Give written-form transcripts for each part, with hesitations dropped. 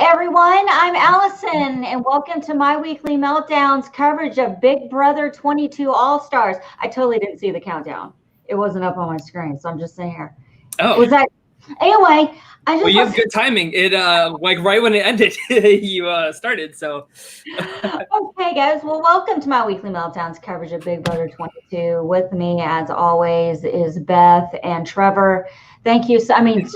everyone, I'm Allison, and welcome to my weekly meltdowns coverage of Big Brother 22 All-Stars. I totally didn't see the countdown. It wasn't up on my screen, so I'm just saying here. Oh. Was that anyway? Well, you have good timing. It like right when it ended, you started. So. Okay, guys. Well, welcome to my weekly meltdowns coverage of Big Brother 22. With me, as always, is Beth and Trevor. Thank you. Trevor.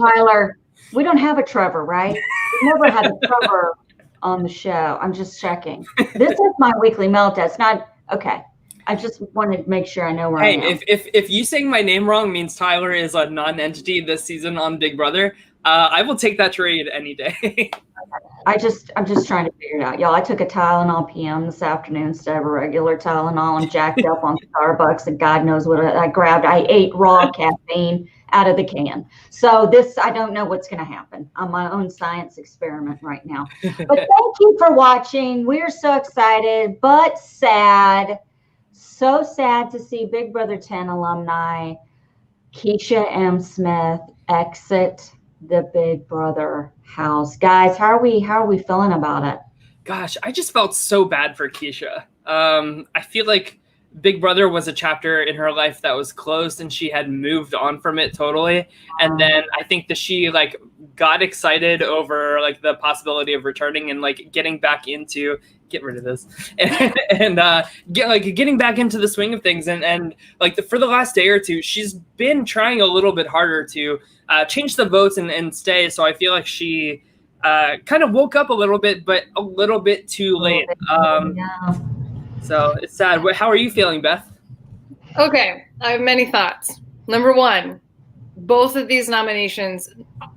Tyler, we don't have a Trevor, right? We've never had a Trevor on the show. I'm just checking. This is my weekly meltdown. It's not okay. I just wanted to make sure I know where I am. Hey, if you saying my name wrong means Tyler is a non-entity this season on Big Brother, I will take that trade any day. I'm just trying to figure it out, y'all. I took a Tylenol PM this afternoon instead of a regular Tylenol. I'm jacked up on Starbucks, and God knows what I grabbed. I ate raw caffeine out of the can. So I don't know what's going to happen. I'm my own science experiment right now. But thank you for watching. We're so excited, but sad. So sad to see Big Brother 10 alumni Keesha M. Smith exit the Big Brother house. Guys, how are we feeling about it? Gosh, I just felt so bad for Keesha. I feel like Big Brother was a chapter in her life that was closed and she had moved on from it totally. And then I think that she got excited over the possibility of returning and getting back into getting back into the swing of things. And for the last day or two, she's been trying a little bit harder to change the votes and stay. So I feel like she kind of woke up a little bit, but a little bit too late. Yeah. So it's sad. How are you feeling, Beth? Okay, I have many thoughts. Number one, both of these nominations,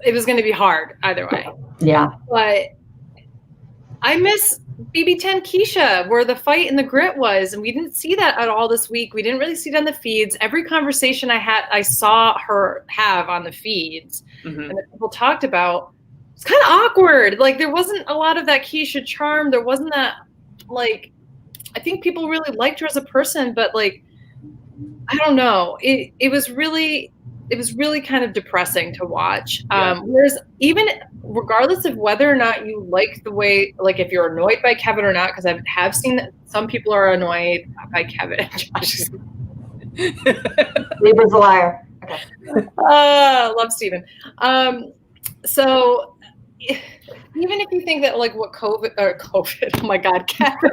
it was going to be hard either way. Yeah. But I miss BB10 Keesha, where the fight and the grit was, and we didn't see that at all this week. We didn't really see it on the feeds. Every conversation I saw her have on the feeds, and that people talked about, it's kind of awkward. There wasn't a lot of that Keesha charm. There wasn't that I think people really liked her as a person, but I don't know. It was really kind of depressing to watch. Yeah. Whereas even regardless of whether or not you like the way, if you're annoyed by Kevin or not, because I have seen that some people are annoyed by Kevin. Lieber's a liar. Okay. Love Steven. So even if you think that what COVID, oh my God, Kevin.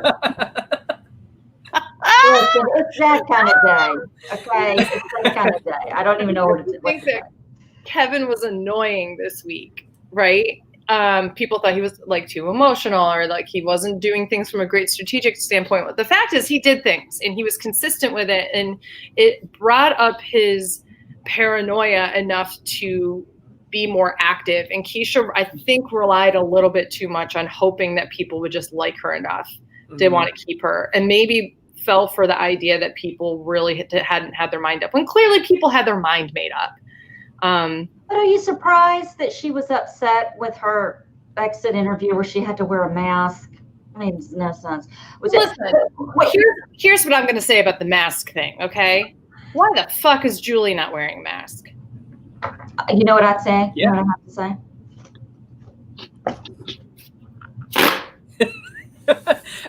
Listen, it's that kind of day, okay? It's that kind of day. I don't even know what to say. Kevin was annoying this week, right? People thought he was too emotional or he wasn't doing things from a great strategic standpoint. But the fact is he did things and he was consistent with it, and it brought up his paranoia enough to be more active. And Keesha, I think, relied a little bit too much on hoping that people would just like her enough to want to keep her, and maybe fell for the idea that people really hadn't had their mind up, when clearly people had their mind made up. But are you surprised that she was upset with her exit interview where she had to wear a mask? I mean, it's no sense. Here's what I'm going to say about the mask thing, okay? Why the fuck is Julie not wearing a mask? You know what I'd say? Yeah. You know what I have to say?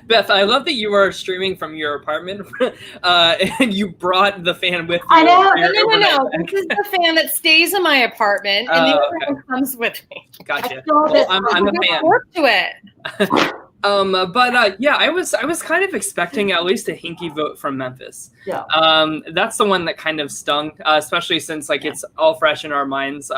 Beth, I love that you are streaming from your apartment and you brought the fan with you. I know. No. This is the fan that stays in my apartment and the other one comes with me. Gotcha. Well, I'm a fan. Work to it. Yeah, I was kind of expecting at least a hinky vote from Memphis. Yeah. That's the one that kind of stung, especially since it's all fresh in our minds.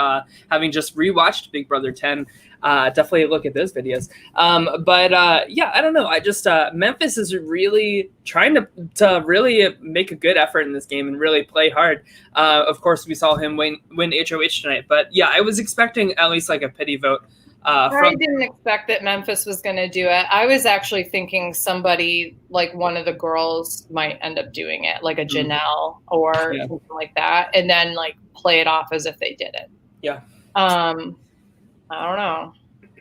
Having just rewatched Big Brother 10, definitely look at those videos. Yeah, I don't know. I just Memphis is really trying to really make a good effort in this game and really play hard. Of course, we saw him win HOH tonight, but yeah, I was expecting at least a pity vote. I didn't expect that Memphis was going to do it. I was actually thinking somebody one of the girls might end up doing it, like a Janelle or something like that, and then play it off as if they did it. Yeah. I don't know.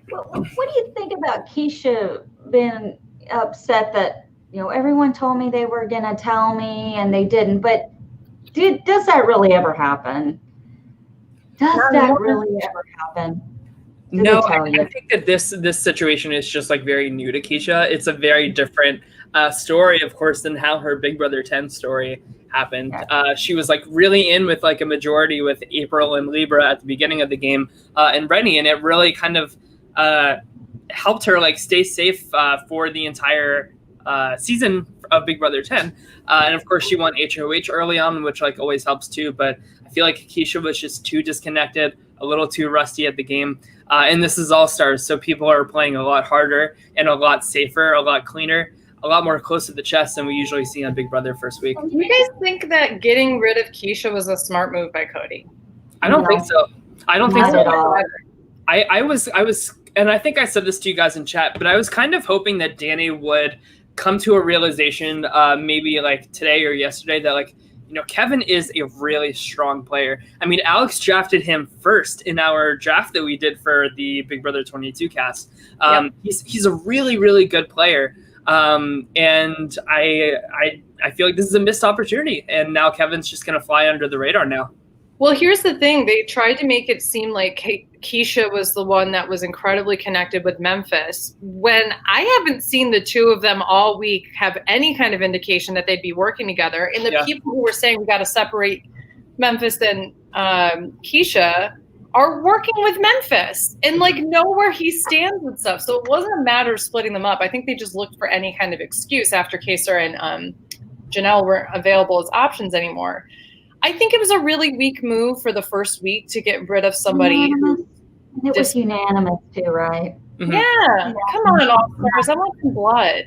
What do you think about Keesha being upset that everyone told me they were going to tell me and they didn't? But does that really ever happen? Does that really ever happen? No, I think that this situation is just like very new to Keesha. It's a very different story, of course, than how her Big Brother 10 story happened. She was like really in with like a majority with April and Libra at the beginning of the game and Rennie, and it really kind of helped her like stay safe for the entire season of Big Brother 10. And of course, she won HOH early on, which like always helps too. But I feel like Keesha was just too disconnected, a little too rusty at the game. And this is All Stars, so people are playing a lot harder and a lot safer, a lot cleaner, a lot more close to the chest than we usually see on Big Brother first week. Do you guys think that getting rid of Keesha was a smart move by Cody? I don't think so. I don't think Not so at all. I was, and I think I said this to you guys in chat, but I was kind of hoping that Danny would come to a realization, maybe like today or yesterday, that like, you know, Kevin is a really strong player. I mean, Alex drafted him first in our draft that we did for the Big Brother 22 cast. He's a really, really good player. And I feel like this is a missed opportunity. And now Kevin's just going to fly under the radar now. Well, here's the thing. They tried to make it seem like Keesha was the one that was incredibly connected with Memphis, when I haven't seen the two of them all week have any kind of indication that they'd be working together. And the people who were saying we got to separate Memphis and Keesha are working with Memphis and like know where he stands and stuff. So it wasn't a matter of splitting them up. I think they just looked for any kind of excuse after Keesha and Janelle weren't available as options anymore. I think it was a really weak move for the first week to get rid of somebody. It was unanimous too, right? Mm-hmm. Yeah, come on, All Stars. I want some blood.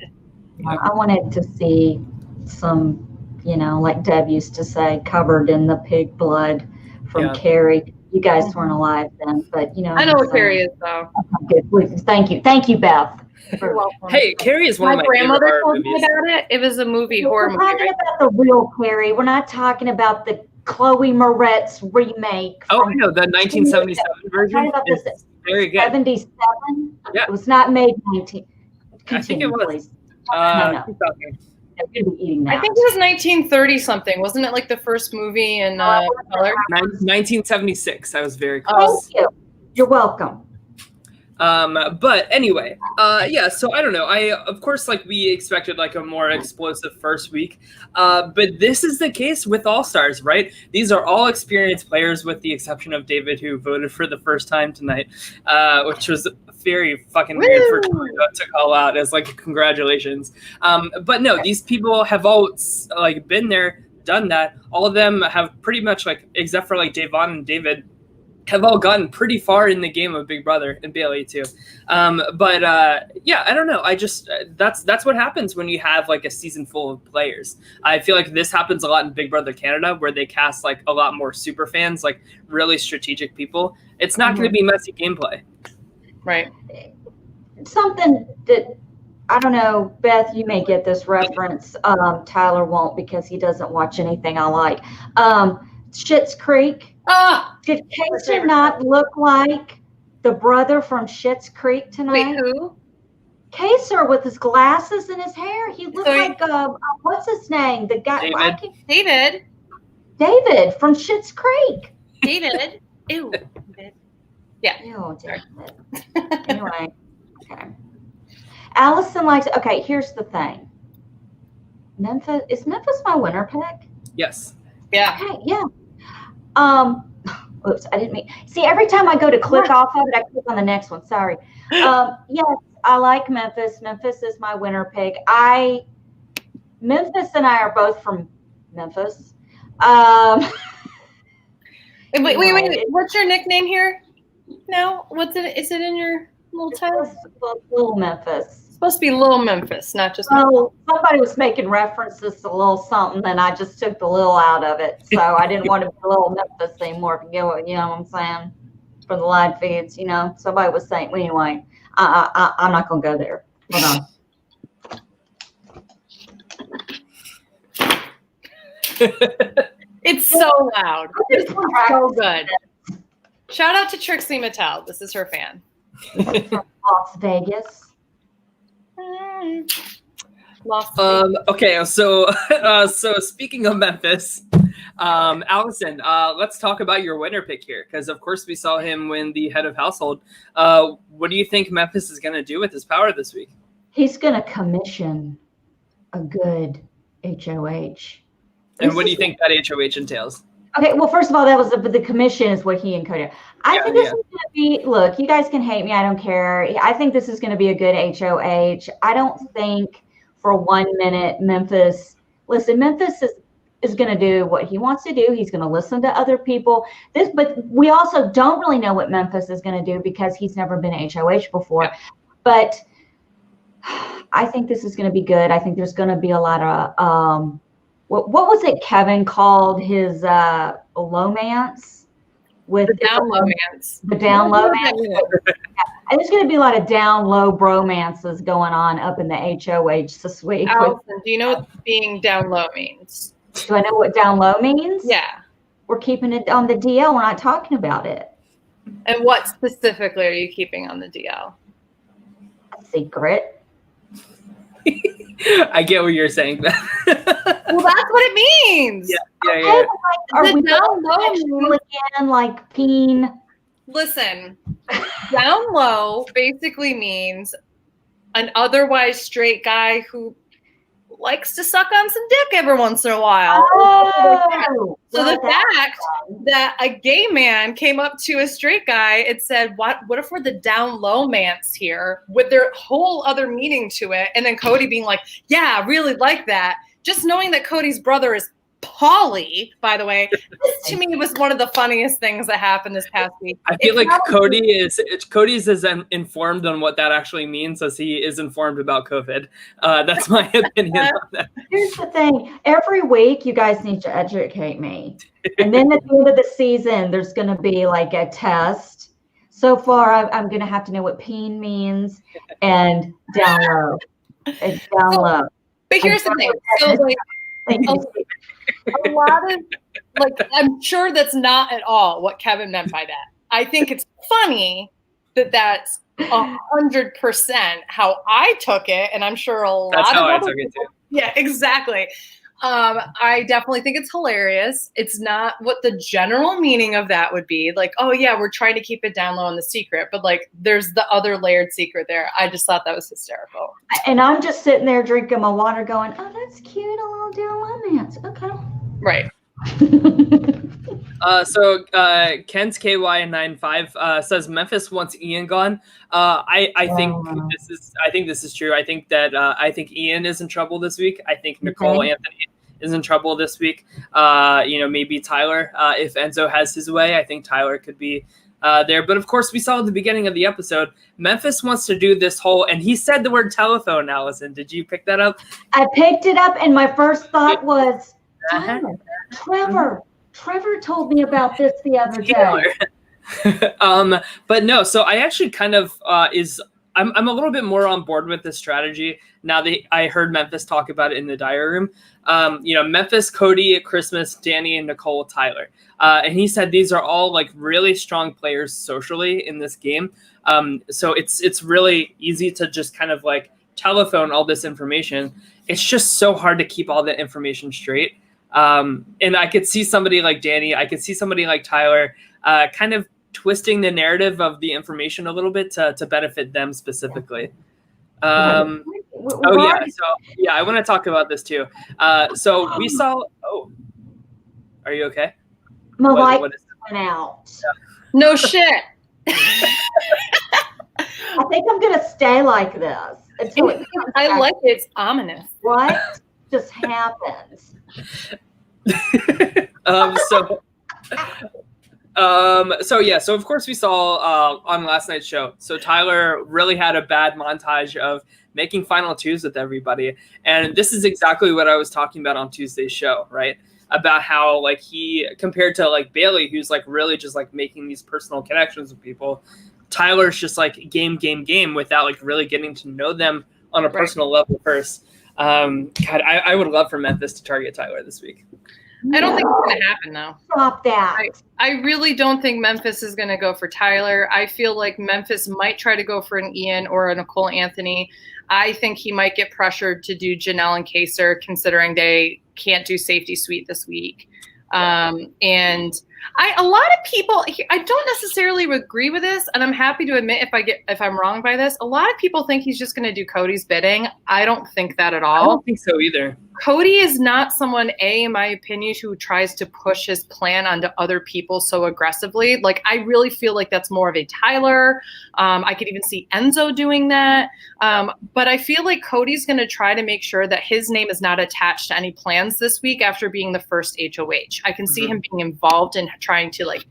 I wanted to see some, you know, like Deb used to say, covered in the pig blood from Carrie. You guys weren't alive then, but you know. I know what Carrie is, though. Good. Thank you, Beth. You're welcome. Hey, Carrie is one of my grandmother favorite horror told me movies. about it. It was a movie, horror movie. We're talking about the real Carrie. We're not talking about the Chloe Moretz remake. Oh, I know, the 1977 version. It's very good. 77? Yeah. It was not made 19. I think it was. Please. No. You're gonna be eating that. I think it was 1930 something. Wasn't it like the first movie in color? 1976. I was very close. Thank you. You're welcome. But anyway, so I don't know. Of course, like we expected like a more explosive first week. But this is the case with All Stars, right? These are all experienced players with the exception of David, who voted for the first time tonight, which was very fucking weird for Toyota to call out as like congratulations. But no, these people have all like been there, done that. All of them have pretty much like, except for like Davon and David, have all gotten pretty far in the game of Big Brother, and Bailey too. I don't know. I just that's what happens when you have like a season full of players. I feel like this happens a lot in Big Brother Canada, where they cast like a lot more super fans, like really strategic people. It's not going to be messy gameplay. Right. Something that, I don't know, Beth, you may get this reference. Tyler won't because he doesn't watch anything I like. Schitt's Creek. Did Keesha not look like the brother from Schitt's Creek tonight? Wait, who? Keesha with his glasses and his hair. He looked like, what's his name? The guy. David from Schitt's Creek. David. Ew. Yeah. Ew, David. Anyway, okay. Allison likes, okay, here's the thing. Is Memphis my winner pick? Yes. Yeah. Okay, yeah. Oops, I didn't mean. See, every time I go to click off of it, I click on the next one. Sorry. Yes, I like Memphis. Memphis is my winner pick. Memphis and I are both from Memphis. Wait. What's your nickname here? No, what's it? Is it in your little title? Little Memphis. It's supposed to be Little Memphis, not just. Oh, somebody was making references to Little something, and I just took the little out of it. So I didn't want to be Little Memphis anymore. You know what I'm saying? For the live feeds, you know. Somebody was saying. Well, anyway, I'm not gonna go there. Hold on. It's so loud. It's so good. Shout out to Trixie Mattel. This is her fan. From Las Vegas. Okay, so speaking of Memphis, Allison, let's talk about your winner pick here, because of course we saw him win the head of household. What do you think Memphis is going to do with his power this week? He's going to commission a good HOH. And what do you think that HOH entails? Okay, well, first of all, that was the commission is what he encoded. I think this is going to be, look, you guys can hate me. I don't care. I think this is going to be a good HOH. I don't think for 1 minute Memphis is going to do what he wants to do. He's going to listen to other people. But we also don't really know what Memphis is going to do because he's never been HOH before. Yeah. But I think this is going to be good. I think there's going to be a lot of what was it Kevin called his lomance? With the down lomance. The down lomance. And there's going to be a lot of down low bromances going on up in the HOH this week. Allison, do you know what being down low means? Do I know what down low means? Yeah. We're keeping it on the DL. We're not talking about it. And what specifically are you keeping on the DL? A secret. I get what you're saying. Well, that's what it means. Yeah. Are we down low again, like peen? Listen, down low basically means an otherwise straight guy who likes to suck on some dick every once in a while. Oh, so the fact that a gay man came up to a straight guy and said, what if we're the down low mance here, with their whole other meaning to it, and then Cody being like, yeah, I really like that. Just knowing that Cody's brother is Polly, by the way, this to me was one of the funniest things that happened this past week. I feel like Cody's as informed on what that actually means as he is informed about COVID. That's my opinion on that. Here's the thing. Every week, you guys need to educate me. And then at the end of the season, there's going to be like a test. So far, I'm going to have to know what peen means and down low. And down low. But here's the thing. So, like, a lot of, like, I'm sure that's not at all what Kevin meant by that. I think it's funny that that's 100% how I took it, and I'm sure a lot that's of how I other took it too. Yeah, exactly. I definitely think it's hilarious. It's not what the general meaning of that would be. Like, oh yeah, we're trying to keep it down low in the secret, but like there's the other layered secret there. I just thought that was hysterical. And I'm just sitting there drinking my water going, oh, that's cute, a little down romance. Okay. Right. So Ken's KY95 says Memphis wants Ian gone. I think this is true. I think that I think Ian is in trouble this week. I think Nicole Anthony is in trouble this week. Maybe Tyler, if Enzo has his way, I think Tyler could be there. But of course, we saw at the beginning of the episode, Memphis wants to do this whole, and he said the word telephone, Allison. Did you pick that up? I picked it up, and my first thought was, Tyler. Trevor told me about this the other day. But no, so I actually kind of I'm a little bit more on board with this strategy now that I heard Memphis talk about it in the diary room. Memphis, Cody, Christmas, Danny, and Nicole, Tyler. And he said these are all like really strong players socially in this game. So it's really easy to just kind of like telephone all this information. It's just so hard to keep all that information straight. And I could see somebody like Danny, I could see somebody like Tyler kind of twisting the narrative of the information a little bit to benefit them specifically. I want to talk about this too. So we saw, are you okay? My light went out. No shit. I think I'm going to stay like this. I like it. It's ominous. What just happens? So of course we saw on last night's show. So Tyler really had a bad montage of making final twos with everybody. And this is exactly what I was talking about on Tuesday's show, right? About how like he compared to like Bailey, who's like really just like making these personal connections with people. Tyler's just like game without like really getting to know them on a personal level first. God, I would love for Memphis to target Tyler this week. I don't think it's going to happen, though. Stop that. I really don't think Memphis is going to go for Tyler. I feel like Memphis might try to go for an Ian or a Nicole Anthony. I think he might get pressured to do Janelle and Kaser, considering they can't do safety suite this week. And a lot of people, I don't necessarily agree with this, and I'm happy to admit if I'm wrong by this. A lot of people think he's just going to do Cody's bidding. I don't think that at all. I don't think so either. Cody is not someone, in my opinion, who tries to push his plan onto other people so aggressively. Like, I really feel like that's more of a Tyler. I could even see Enzo doing that. But I feel like Cody's going to try to make sure that his name is not attached to any plans this week after being the first HOH. I can see him being involved in trying to like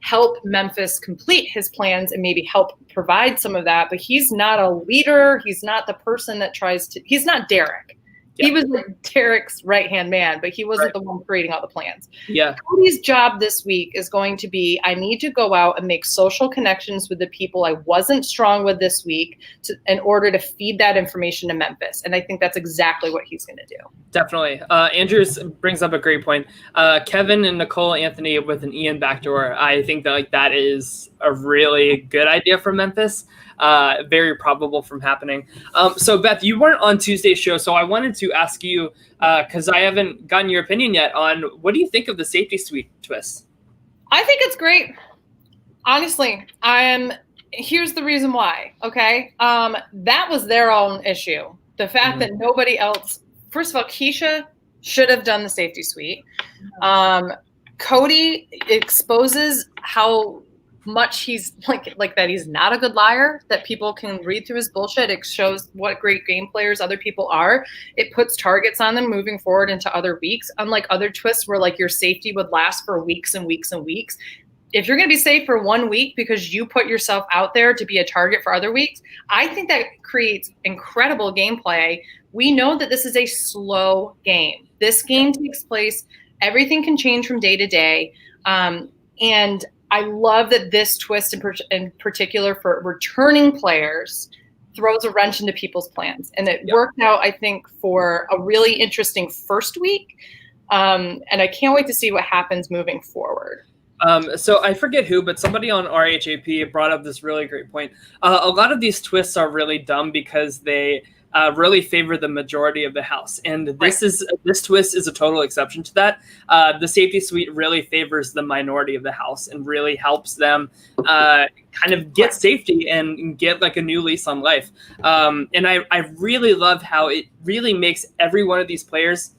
help Memphis complete his plans and maybe help provide some of that. But he's not a leader. He's not the person that he's not Derek. Yeah. He was like Derek's right-hand man, but he wasn't the one creating all the plans. Yeah. Cody's job this week is going to be, I need to go out and make social connections with the people I wasn't strong with this week in order to feed that information to Memphis. And I think that's exactly what he's going to do. Definitely. Andrews brings up a great point. Kevin and Nicole Anthony with an Ian backdoor. I think that like that is a really good idea for Memphis. Very probable from happening. So Beth, you weren't on Tuesday's show, so I wanted to ask you, because I haven't gotten your opinion yet on what do you think of the safety suite twist? I think it's great. Honestly, here's the reason why. Okay. That was their own issue. The fact that nobody else, first of all, Keesha should have done the safety suite. Cody exposes how much he's like that he's not a good liar, that people can read through his bullshit. It shows what great game players other people are. It puts targets on them moving forward into other weeks, unlike other twists where like your safety would last for weeks and weeks and weeks. If you're going to be safe for 1 week because you put yourself out there to be a target for other weeks, I think that creates incredible gameplay. We know that this is a slow game. This game takes place, everything can change from day to day. And I love that this twist in particular for returning players throws a wrench into people's plans. And it worked out, I think, for a really interesting first week. And I can't wait to see what happens moving forward. So I forget who, but somebody on RHAP brought up this really great point. A lot of these twists are really dumb because they really favor the majority of the house. And this twist is a total exception to that. The safety suite really favors the minority of the house and really helps them kind of get safety and get like a new lease on life. And I really love how it really makes every one of these players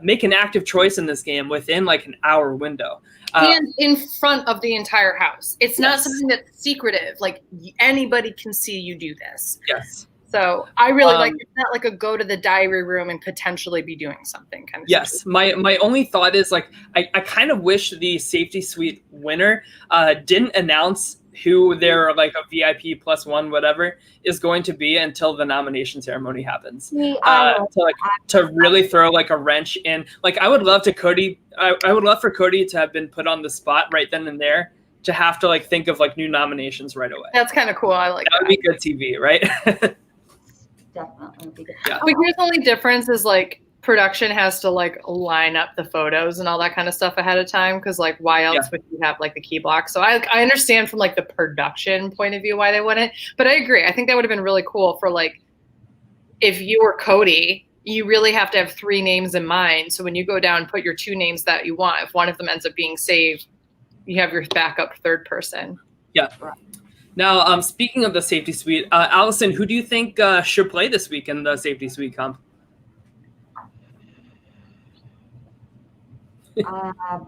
make an active choice in this game within like an hour window. And in front of the entire house. It's not something that's secretive. Like anybody can see you do this. Yes. So I really like it's not like a go to the diary room and potentially be doing something kind of Yes. My only thought is like I kind of wish the safety suite winner didn't announce who their like a VIP +1 whatever is going to be until the nomination ceremony happens. To really throw like a wrench in. Like I would love for Cody to have been put on the spot right then and there to have to like think of like new nominations right away. That's kind of cool. I like that. That would be good TV, right? Definitely. Yeah. But here's the only difference is like production has to like line up the photos and all that kind of stuff ahead of time, because like why else would you have like the key block? So I understand from like the production point of view why they wouldn't, but I agree. I think that would have been really cool for like if you were Cody, you really have to have 3 names in mind. So when you go down and put your 2 names that you want, if one of them ends up being saved, you have your backup third person. Yeah. Now, speaking of the safety suite, Allison, who do you think should play this week in the safety suite comp?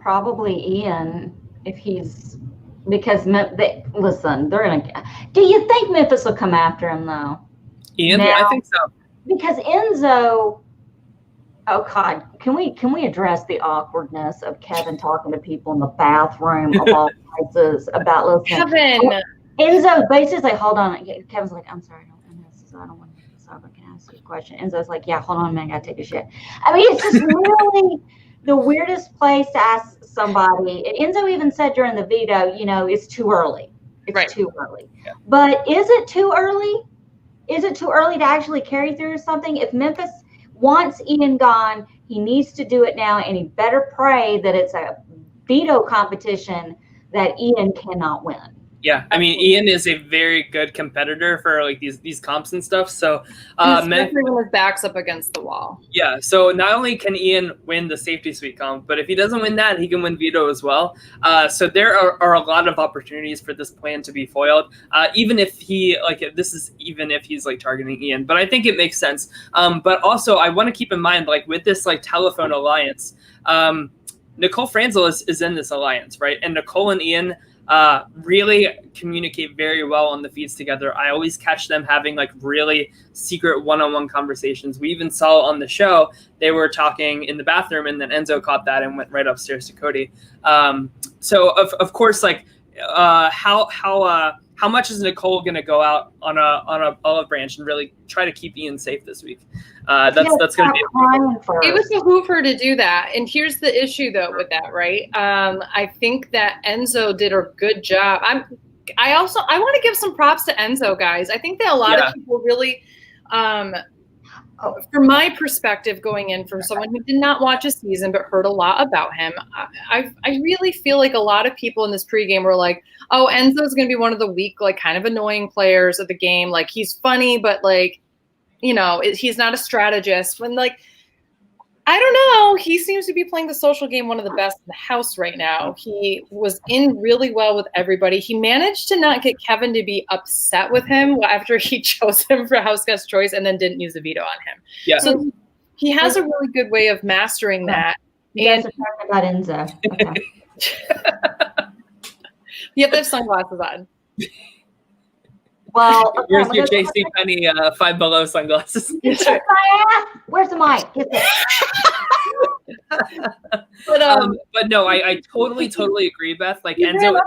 Probably Ian, if he's because listen, they're gonna. Do you think Memphis will come after him though? Ian, I think so. Because Enzo. Oh God, can we address the awkwardness of Kevin talking to people in the bathroom of all places about listening? Kevin. Enzo basically, hold on. Kevin's like, I'm sorry, I don't want to make this up. I can ask you a question. Enzo's like, yeah, hold on a minute, I gotta take a shit. I mean, it's just really the weirdest place to ask somebody. And Enzo even said during the veto, it's too early. It's too early. Yeah. But is it too early? Is it too early to actually carry through something? If Memphis wants Ian gone, he needs to do it now, and he better pray that it's a veto competition that Ian cannot win. Yeah, I mean, Ian is a very good competitor for like these comps and stuff. So, especially when his back's up against the wall. Yeah, so not only can Ian win the safety suite comp, but if he doesn't win that, he can win veto as well. So there are a lot of opportunities for this plan to be foiled, even if he's like targeting Ian. But I think it makes sense. But also, I want to keep in mind, like with this like telephone alliance, Nicole Franzel is in this alliance, right? And Nicole and Ian really communicate very well on the feeds together. I always catch them having like really secret one-on-one conversations. We even saw on the show they were talking in the bathroom, and then Enzo caught that and went right upstairs to Cody. So of course, like how much is Nicole going to go out on a olive branch and really try to keep Ian safe this week? That's going to be. It was behoove her to do that, and here's the issue though with that, right? I think that Enzo did a good job. I want to give some props to Enzo, guys. I think that a lot of people really, from my perspective, going in from someone who did not watch a season but heard a lot about him, I really feel like a lot of people in this pregame were like, oh, Enzo's going to be one of the weak, like kind of annoying players of the game. Like he's funny, but like, you know, he's not a strategist. When like, I don't know, he seems to be playing the social game one of the best in the house right now. He was in really well with everybody. He managed to not get Kevin to be upset with him after he chose him for house guest choice and then didn't use a veto on him. Yeah. So he has a really good way of mastering that. You guys are talking about Enzo. Okay. You have to have sunglasses on. Well, where's your JC Penny Five Below sunglasses? Where's the mic? But no, I totally agree, Beth. Like Enzo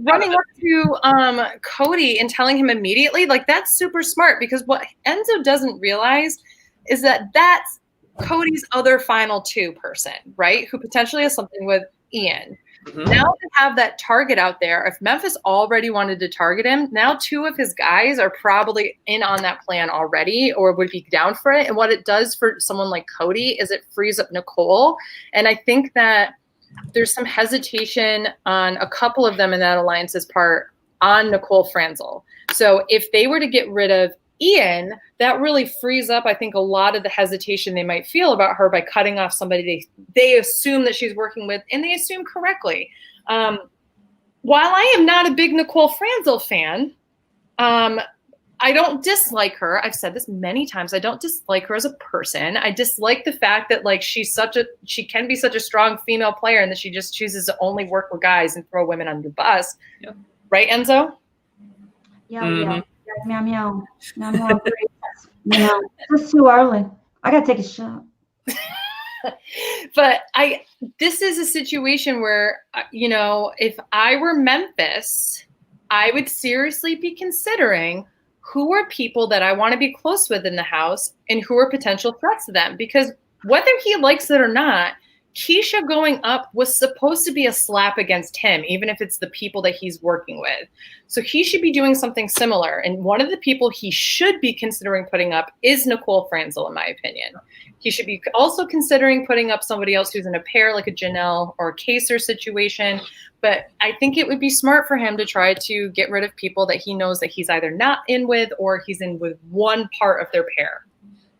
running up to Cody and telling him immediately, like that's super smart, because what Enzo doesn't realize is that that's Cody's other final two person, right? Who potentially has something with Ian. Mm-hmm. Now they have that target out there. If Memphis already wanted to target him, now two of his guys are probably in on that plan already or would be down for it. And what it does for someone like Cody is it frees up Nicole. And I think that there's some hesitation on a couple of them in that alliance's part on Nicole Franzel. So if they were to get rid of Ian, that really frees up, I think, a lot of the hesitation they might feel about her by cutting off somebody they assume that she's working with, and they assume correctly. While I am not a big Nicole Franzel fan, I don't dislike her. I've said this many times. I don't dislike her as a person. I dislike the fact that like she can be such a strong female player, and that she just chooses to only work with guys and throw women under the bus. Yep. Right, Enzo? Yeah, yeah. Meow, meow. Meow, meow. Meow. It's too early. I got to take a shot. But this is a situation where, you know, if I were Memphis, I would seriously be considering who are people that I want to be close with in the house and who are potential threats to them. Because whether he likes it or not, Keesha going up was supposed to be a slap against him, even if it's the people that he's working with. So he should be doing something similar. And one of the people he should be considering putting up is Nicole Franzel, in my opinion. He should be also considering putting up somebody else who's in a pair, like a Janelle or a Kaser situation. But I think it would be smart for him to try to get rid of people that he knows that he's either not in with or he's in with one part of their pair.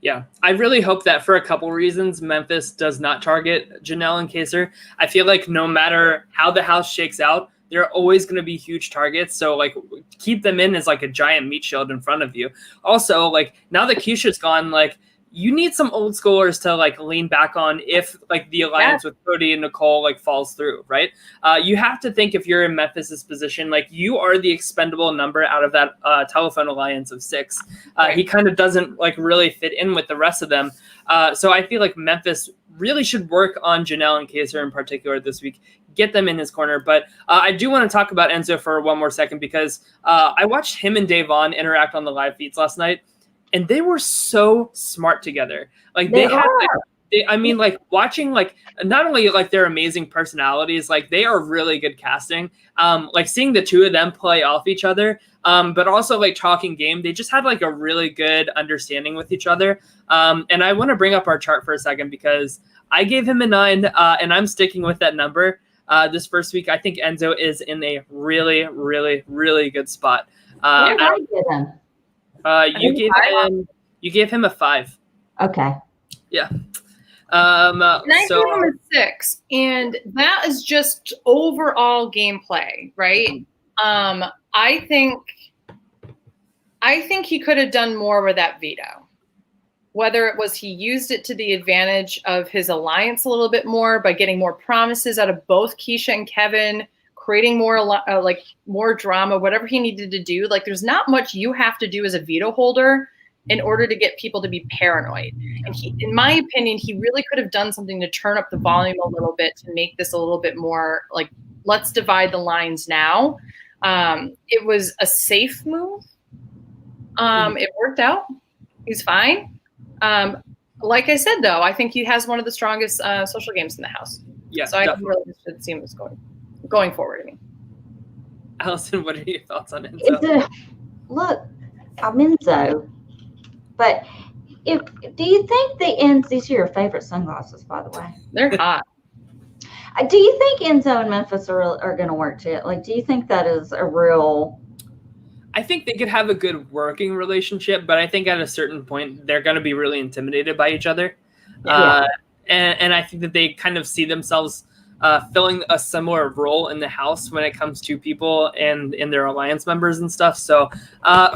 Yeah, I really hope that for a couple reasons, Memphis does not target Janelle and Kaser. I feel like no matter how the house shakes out, they're always going to be huge targets. So, like, keep them in as, like, a giant meat shield in front of you. Also, like, now that Keisha's gone, like, you need some old schoolers to, like, lean back on if, like, the alliance with Cody and Nicole, like, falls through, right? You have to think if you're in Memphis's position, like, you are the expendable number out of that telephone alliance of 6. He kind of doesn't, like, really fit in with the rest of them. So I feel like Memphis really should work on Janelle and Kaser in particular this week, get them in his corner. But I do want to talk about Enzo for one more second, because I watched him and Davon interact on the live feeds last night. And they were so smart together. Like they had, I mean, like watching, like not only like their amazing personalities, like they are really good casting. Like seeing the two of them play off each other, but also like talking game. They just had like a really good understanding with each other. And I want to bring up our chart for a second, because I gave him a 9, and I'm sticking with that number. this first week. I think Enzo is in a really, really, really good spot. Where did I get him? You gave him a 5. Okay. Yeah. And I gave him a 6, and that is just overall gameplay, right? I think he could have done more with that veto. Whether it was he used it to the advantage of his alliance a little bit more by getting more promises out of both Keesha and Kevin, creating more drama, whatever he needed to do. Like, there's not much you have to do as a veto holder in order to get people to be paranoid. And in my opinion, he really could have done something to turn up the volume a little bit to make this a little bit more like, let's divide the lines now. It was a safe move. It worked out. He's fine. Like I said, though, I think he has one of the strongest social games in the house. Yeah, so I really should see him as going forward. I mean, Allison, what are your thoughts on Enzo? Look, I'm Enzo. But do you think these are your favorite sunglasses, by the way? They're hot. Do you think Enzo and Memphis are going to work too? Like, do you think that is a real? I think they could have a good working relationship, but I think at a certain point they're going to be really intimidated by each other. Yeah. And I think that they kind of see themselves filling a similar role in the house when it comes to people and their alliance members and stuff. So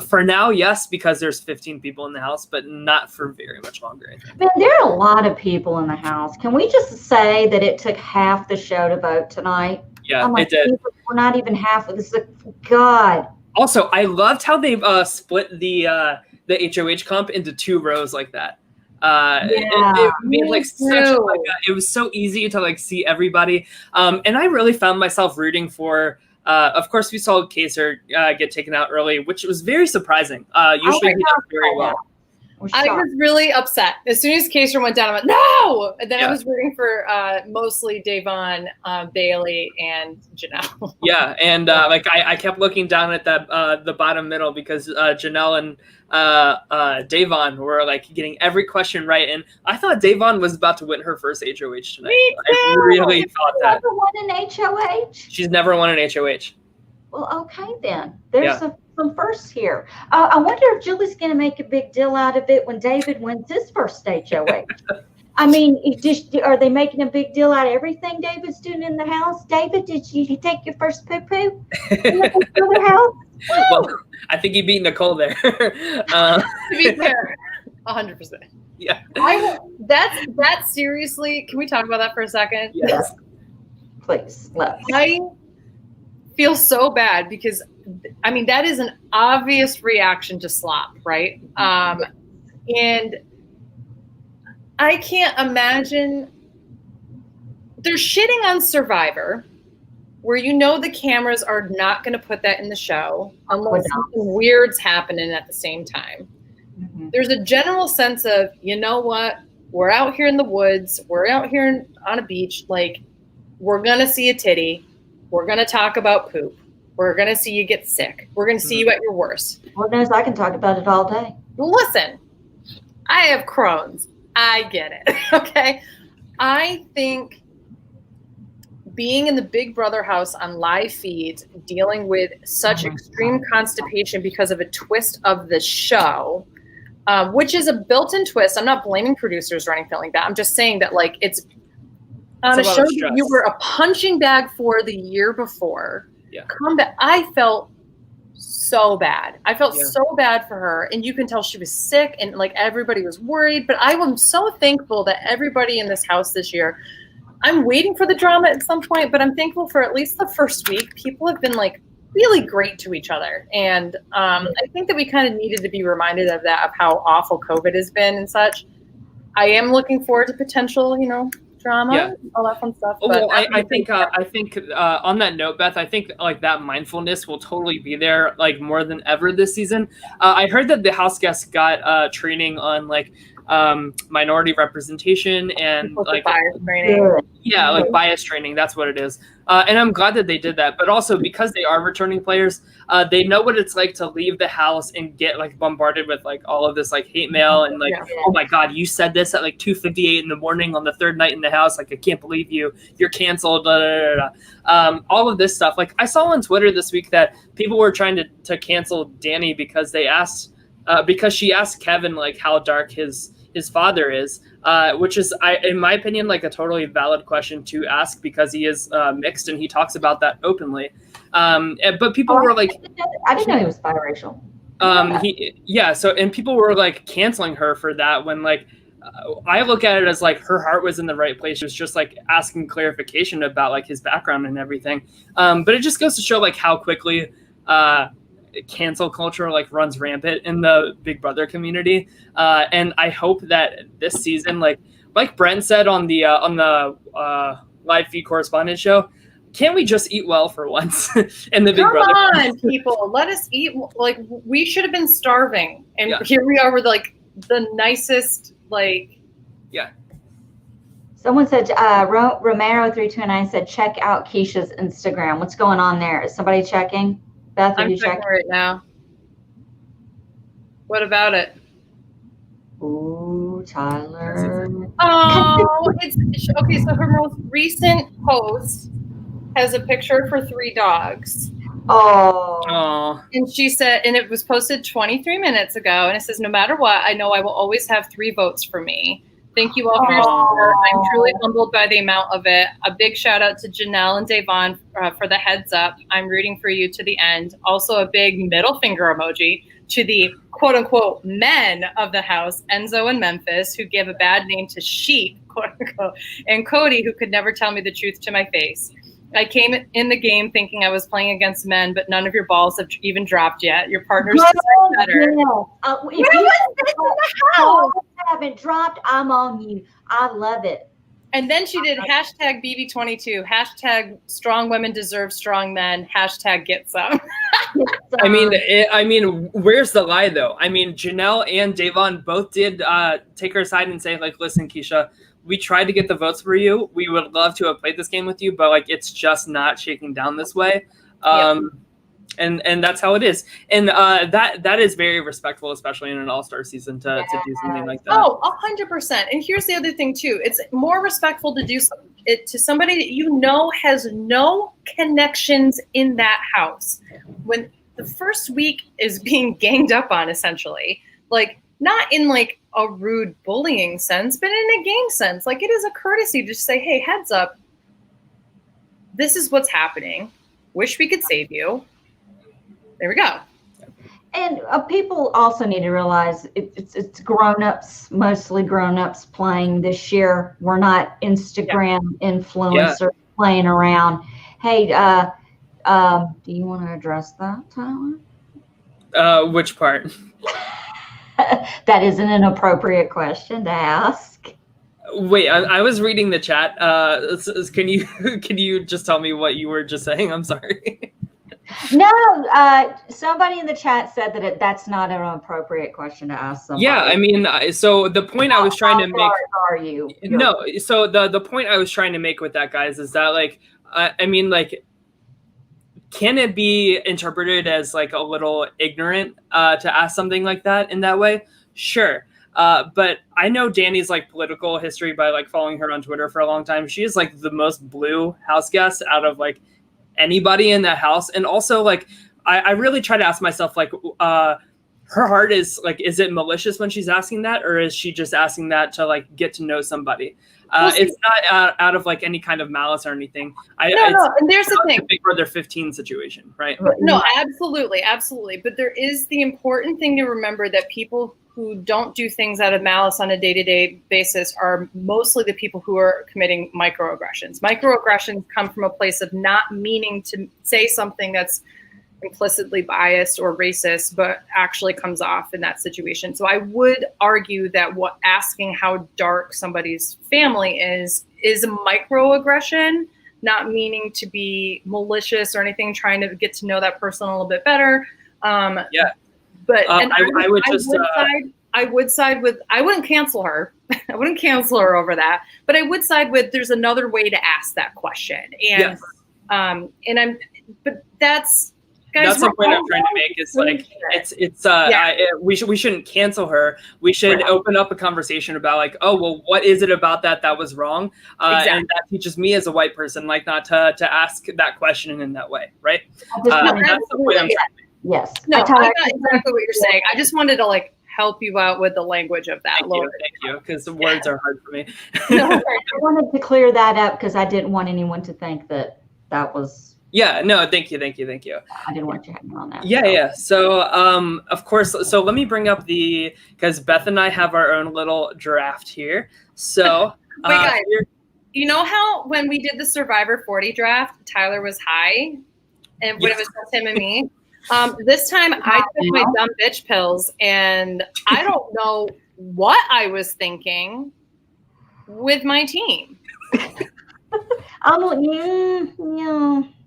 for now, yes, because there's 15 people in the house, but not for very much longer. I think. Man, there are a lot of people in the house. Can we just say that it took half the show to vote tonight? Yeah, it did. We're not even half of this. God. Also, I loved how they split the HOH comp into 2 rows like that. It made like it was so easy to like see everybody, and I really found myself rooting for. Of course, we saw Kaser get taken out early, which was very surprising. Usually he does very well. I was really upset as soon as Kaser went down. I went no, and then I was rooting for mostly Davon, Bailey, and Janelle. Yeah, and like I kept looking down at that the bottom middle because Janelle and Davon were like getting every question right, and I thought Davon was about to win her first HOH tonight. Me too. I really thought that. Never won an HOH. She's never won an HOH. Well, okay then. There's some firsts here. I wonder if Julie's going to make a big deal out of it when David wins his first HOH. I mean, are they making a big deal out of everything David's doing in the house? David, did you take your first poo-poo in the house? Well, I think you beat Nicole there. To be fair, 100%. Yeah. That's seriously. Can we talk about that for a second? Yes. Please. Let's. I feel so bad because, I mean, that is an obvious reaction to slop, right? And I can't imagine. They're shitting on Survivor, where the cameras are not going to put that in the show unless something weird's happening at the same time. Mm-hmm. There's a general sense of, you know what? We're out here in the woods. We're out here on a beach. Like, we're going to see a titty. We're going to talk about poop. We're going to see you get sick. We're going to see you at your worst. Lord knows I can talk about it all day. Listen, I have Crohn's. I get it. Okay. I think being in the Big Brother house on live feeds, dealing with such extreme constipation because of a twist of the show, which is a built-in twist. I'm not blaming producers or anything like that. I'm just saying that, like, it's on a show that you were a punching bag for the year before. Yeah. I felt so bad. I felt so bad for her, and you can tell she was sick, and like everybody was worried. But I am so thankful that everybody in this house this year. I'm waiting for the drama at some point, but I'm thankful for at least the first week. People have been like really great to each other, and I think that we kind of needed to be reminded of that, of how awful COVID has been and such. I am looking forward to potential, drama, all that fun stuff. Well, I think on that note, Beth, I think like that mindfulness will totally be there, like more than ever this season. I heard that the house guests got training on like minority representation and like bias training. Yeah, like bias training. That's what it is. And I'm glad that they did that. But also because they are returning players, they know what it's like to leave the house and get like bombarded with like all of this like hate mail and like, oh my God, you said this at like 2:58 in the morning on the third night in the house. Like, I can't believe you're canceled. Blah, blah, blah, blah. All of this stuff. Like I saw on Twitter this week that people were trying to cancel Danny because they asked, because she asked Kevin like how dark his father is, which is, in my opinion, like a totally valid question to ask because he is mixed and he talks about that openly. But people were like, I didn't know he was biracial. And people were like canceling her for that when like I look at it as like her heart was in the right place. She was just like asking clarification about like his background and everything. But it just goes to show like how quickly cancel culture like runs rampant in the Big Brother community, and I hope that this season, like Brent said on the live feed correspondent show, can we just eat well for once in the Big Brother? Come on, people, let us eat. Like we should have been starving, and here we are with like the nicest like. Yeah. Someone said Romero329 said check out Keesha's Instagram. What's going on there? Is somebody checking? Beth, I'm checking right now. What about it? Ooh, Tyler. Oh, it's okay. So her most recent post has a picture for 3 dogs. Oh. And she said, and it was posted 23 minutes ago, and it says, no matter what, I know I will always have 3 votes for me. Thank you all for your support. I'm truly humbled by the amount of it. A big shout out to Janelle and Davon for the heads up. I'm rooting for you to the end. Also a big middle finger emoji to the quote unquote men of the house, Enzo and Memphis, who give a bad name to sheep, quote unquote, and Cody, who could never tell me the truth to my face. I came in the game thinking I was playing against men, but none of your balls have even dropped yet. Your partners deserve better. Haven't dropped, I'm on you. I love it. And then she did hashtag BB22, hashtag strong women deserve strong men, hashtag get some. I mean, where's the lie though? I mean, Janelle and Davon both did take her aside and say like, listen, Keesha, we tried to get the votes for you. We would love to have played this game with you, but like, it's just not shaking down this way. And that's how it is. And that is very respectful, especially in an all-star season to do something like that. Oh, 100%. And here's the other thing too. It's more respectful to do it to somebody that you know has no connections in that house. When the first week is being ganged up on, essentially, like not in like a rude bullying sense, but in a game sense. Like it is a courtesy to just say, hey, heads up, this is what's happening. Wish we could save you. There we go. And people also need to realize it's grown-ups, mostly grown-ups playing this year. We're not Instagram influencers playing around. Hey, do you want to address that, Tyler? Which part? That isn't an appropriate question to ask. Wait, I was reading the chat. Can you just tell me what you were just saying? I'm sorry. No, somebody in the chat said that that's not an appropriate question to ask somebody. Yeah, I mean, so the point I was trying to make. Are you? No, so the point I was trying to make with that, guys, is that like, I mean, like, can it be interpreted as like a little ignorant to ask something like that in that way? Sure. But I know Danny's like political history by like following her on Twitter for a long time. She is like the most blue house guest out of like anybody in that house. And also like, I really try to ask myself, like, her heart is like, is it malicious when she's asking that? Or is she just asking that to like get to know somebody? It's not out of like any kind of malice or anything. No, and there's the thing. Big Brother 15 situation, right? No, absolutely. But there is the important thing to remember that people who don't do things out of malice on a day-to-day basis are mostly the people who are committing microaggressions. Microaggressions come from a place of not meaning to say something that's implicitly biased or racist, but actually comes off in that situation. So I would argue that asking how dark somebody's family is a microaggression, not meaning to be malicious or anything, trying to get to know that person a little bit better. But I would side with, I wouldn't cancel her. I wouldn't cancel her over that, but I would side with, there's another way to ask that question. And, yes. But that's, guys, that's the point I'm trying to make. Is like we shouldn't cancel her. We should open up a conversation about like, oh well, what is it about that was wrong? Exactly. And that teaches me as a white person like not to ask that question in that way, right? That's the point I'm trying to make. Yes. No, I got exactly what you're saying. I just wanted to like help you out with the language of that. Thank you, because the words are hard for me. No, I wanted to clear that up because I didn't want anyone to think that was. Yeah, no, thank you. I didn't want you hanging on that. Yeah. So, of course, so let me bring up because Beth and I have our own little draft here. So, wait, guys, you know how when we did the Survivor 40 draft, Tyler was high, and when it was just him and me? This time I took my dumb bitch pills, and I don't know what I was thinking with my team.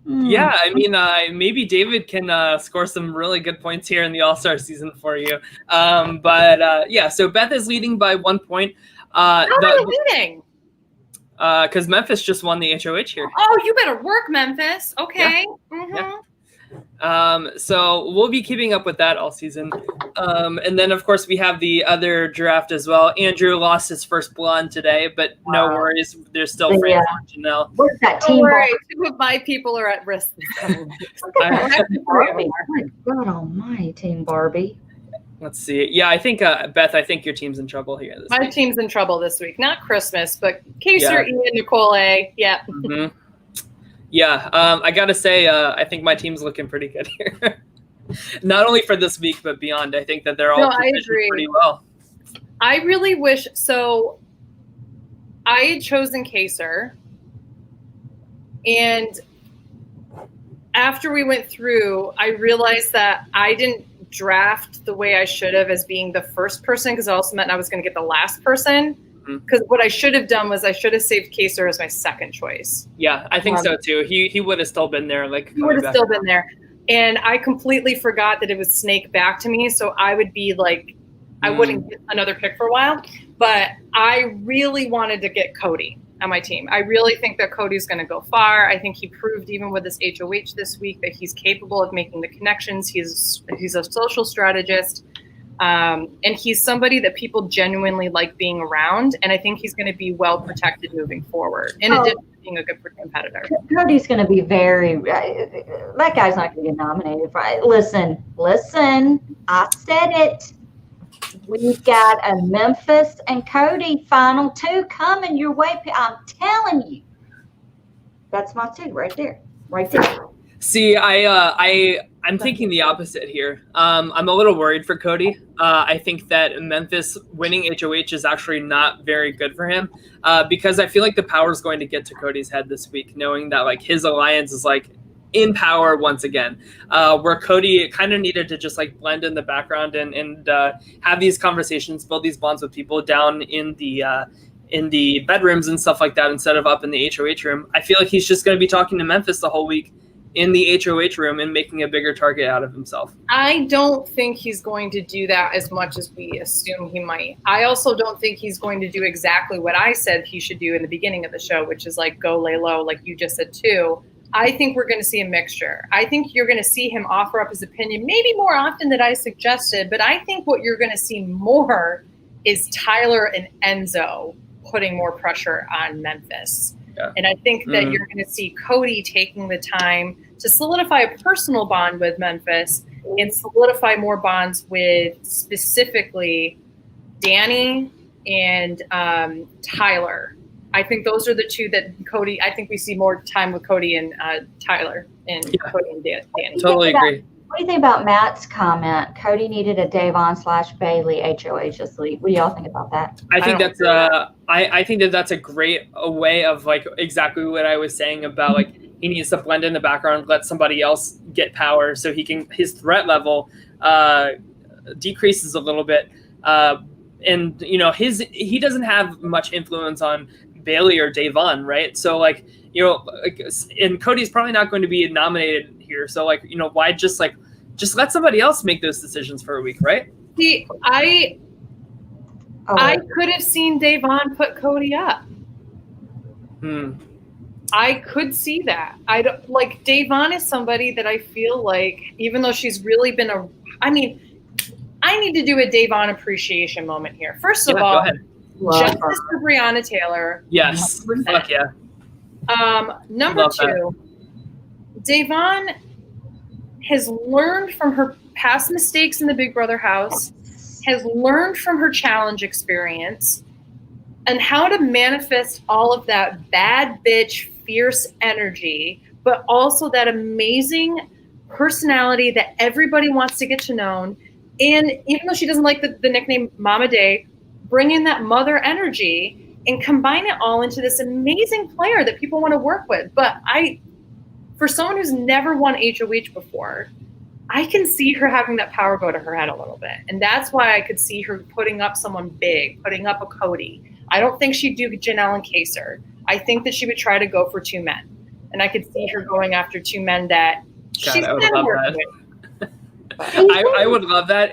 Yeah, I mean, maybe David can score some really good points here in the All-Star season for you. Yeah, so Beth is leading by 1 point. How am I leading? Because Memphis just won the HOH here. Oh, you better work, Memphis. Okay. Yeah. Mm-hmm. Yeah. So we'll be keeping up with that all season. And then, of course, we have the other draft as well. Andrew lost his first blonde today, but no worries. There's still Frank and Janelle. What's that Don't worry. 2 of my people are at risk. Barbie. God almighty, Team Barbie. Let's see. Yeah, I think, Beth, I think your team's in trouble here this week. My team's in trouble this week. Not Christmas, but Keesha, Ian, Nicole A. Yeah. Mm-hmm. Yeah, I got to say, I think my team's looking pretty good here. Not only for this week, but beyond. I think that they're all positioned pretty well. I really wish – so I had chosen Keesha, and after we went through, I realized that I didn't draft the way I should have as being the first person, because it also meant I was going to get the last person. Because what I should have done was I should have saved Keesha as my second choice. Yeah, I think so too. He would have still been there. Like he would have still been there. And I completely forgot that it would snake back to me. So I would be like, I wouldn't get another pick for a while. But I really wanted to get Cody on my team. I really think that Cody's going to go far. I think he proved even with this HOH this week that he's capable of making the connections. He's a social strategist. And he's somebody that people genuinely like being around. And I think he's going to be well protected moving forward, in addition to being a good competitor. Cody's going to be that guy's not going to get nominated. Listen, I said it. We've got a Memphis and Cody final 2 coming your way. I'm telling you. That's my 2 right there. See, I'm thinking the opposite here. I'm a little worried for Cody. I think that Memphis winning HOH is actually not very good for him because I feel like the power is going to get to Cody's head this week, knowing that like his alliance is like in power once again, where Cody kind of needed to just like blend in the background and have these conversations, build these bonds with people down in the bedrooms and stuff like that instead of up in the HOH room. I feel like he's just going to be talking to Memphis the whole week in the HOH room and making a bigger target out of himself. I don't think he's going to do that as much as we assume he might. I also don't think he's going to do exactly what I said he should do in the beginning of the show, which is like go lay low, like you just said too. I think we're going to see a mixture. I think you're going to see him offer up his opinion, maybe more often than I suggested, but I think what you're going to see more is Tyler and Enzo putting more pressure on Memphis. Yeah. And I think that you're going to see Cody taking the time to solidify a personal bond with Memphis and solidify more bonds with specifically Danny and Tyler. I think those are the 2 that Cody, I think we see more time with Cody and Tyler and Cody and Danny. Totally agree. What do you think about Matt's comment? Cody needed a Davon/Bailey HOH this week. What do y'all think about that? I think that's a great way of like exactly what I was saying about like he needs to blend in the background, let somebody else get power so his threat level decreases a little bit. And you know, he doesn't have much influence on Bailey or Davon, right? So like, you know, and Cody's probably not going to be nominated here. So like, you know, why just let somebody else make those decisions for a week, right? See, Oh, I could have seen Davon put Cody up. I could see that. I don't like Davon is somebody that I feel like, even though she's really been I need to do a Davon appreciation moment here. First of all, go ahead. justice for Breonna Taylor. Yes. 100%. Fuck yeah. Number two, Davon has learned from her past mistakes in the Big Brother house, has learned from her challenge experience, and how to manifest all of that bad bitch, fierce energy, but also that amazing personality that everybody wants to get to know. And even though she doesn't like the nickname Mama Day, bring in that mother energy and combine it all into this amazing player that people want to work with. But for someone who's never won HOH before, I can see her having that power go to her head a little bit. And that's why I could see her putting up someone big, putting up a Cody. I don't think she'd do Janelle and Kaser. I think that she would try to go for two men. And I could see her going after two men that she's been working with. I would love that.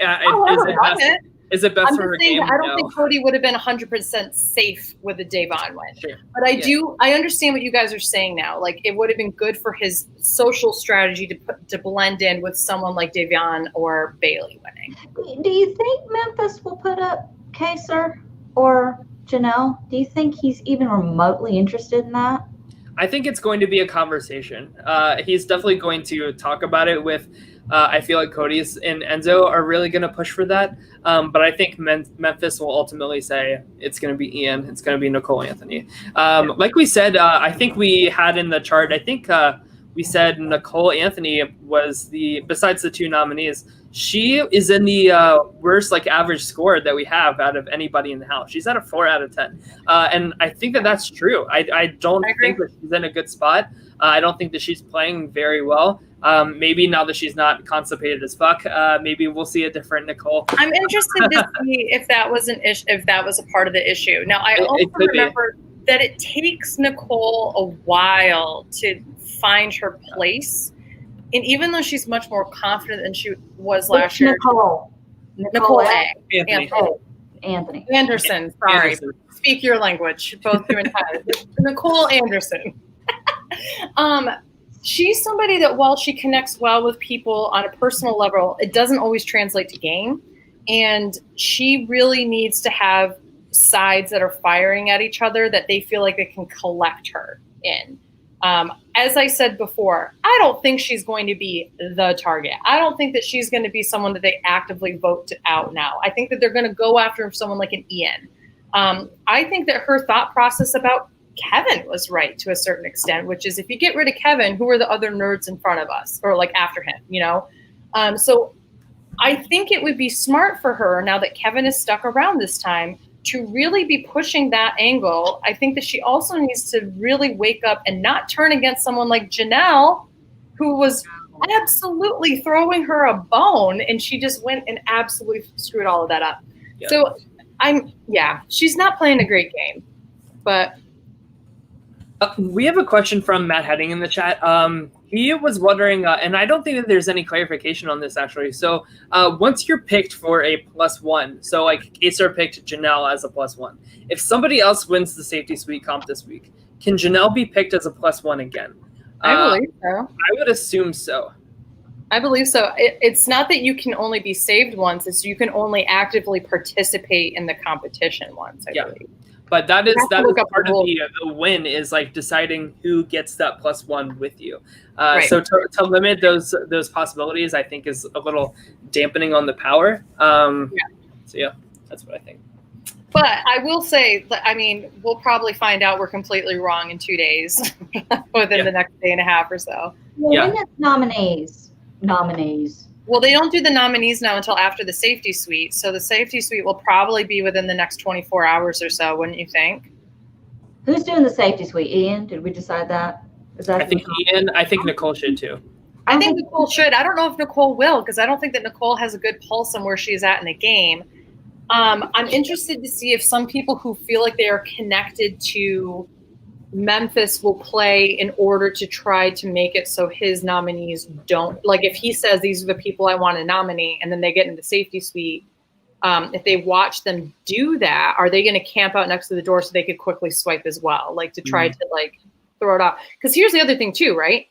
Is it best for her game? I don't think Cody would have been 100% safe with a Davon win. Sure. But I understand what you guys are saying now. Like, it would have been good for his social strategy to blend in with someone like Davon or Bailey winning. Do you think Memphis will put up Kaser or Janelle? Do you think he's even remotely interested in that? I think it's going to be a conversation. He's definitely going to talk about it with, I feel like Cody's and Enzo are really going to push for that. But I think Memphis will ultimately say it's going to be Ian. It's going to be Nicole Anthony. Like we said, I think we had in the chart, I think we said Nicole Anthony was besides the two nominees, she is in the worst average score that we have out of anybody in the house. She's at a 4 out of 10. And I think that's true. I don't think that she's in a good spot. I don't think that she's playing very well. Maybe now that she's not constipated as fuck, maybe we'll see a different Nicole. I'm interested to see if that was an issue, if that was a part of the issue. Now, I also remember that it takes Nicole a while to find her place. And even though she's much more confident than she was last year. Nicole Anthony. Anderson, sorry. Anderson. Speak your language, both you and Tyler. Nicole Anderson. She's somebody that while she connects well with people on a personal level, it doesn't always translate to game. And she really needs to have sides that are firing at each other that they feel like they can collect her in. As I said before, I don't think she's going to be the target. I don't think that she's going to be someone that they actively vote out now. I think that they're going to go after someone like an Ian. I think that her thought process about Kevin was right to a certain extent, which is if you get rid of Kevin, who are the other nerds in front of us or after him, So I think it would be smart for her now that Kevin is stuck around this time to really be pushing that angle. I think that she also needs to really wake up and not turn against someone like Janelle, who was absolutely throwing her a bone, and she just went and absolutely screwed all of that up. Yeah. So she's not playing a great game, but. We have a question from Matt Heading in the chat. He was wondering, and I don't think that there's any clarification on this actually. So once you're picked for a +1, so Kaser picked Janelle as a +1. If somebody else wins the safety suite comp this week, can Janelle be picked as a +1 again? I believe so. I would assume so. I believe so. It's not that you can only be saved once; it's you can only actively participate in the competition once. I believe. But that is part of the win is deciding who gets that +1 with you. Right. So to limit those possibilities, I think is a little dampening on the power. So that's what I think. But I will say, we'll probably find out we're completely wrong in 2 days within the next day and a half or so. Well, when it's nominees. Well, they don't do the nominees now until after the safety suite. So the safety suite will probably be within the next 24 hours or so, wouldn't you think? Who's doing the safety suite? Ian? Did we decide that? I think Ian. I think Nicole should too. I think Nicole should. I don't know if Nicole will, because I don't think that Nicole has a good pulse on where she's at in the game. I'm interested to see if some people who feel like they are connected to Memphis will play in order to try to make it so his nominees don't, if he says these are the people I want to nominate and then they get into the safety suite, if they watch them do that, are they going to camp out next to the door so they could quickly swipe as well, like to try to like throw it off? Because here's the other thing too, right?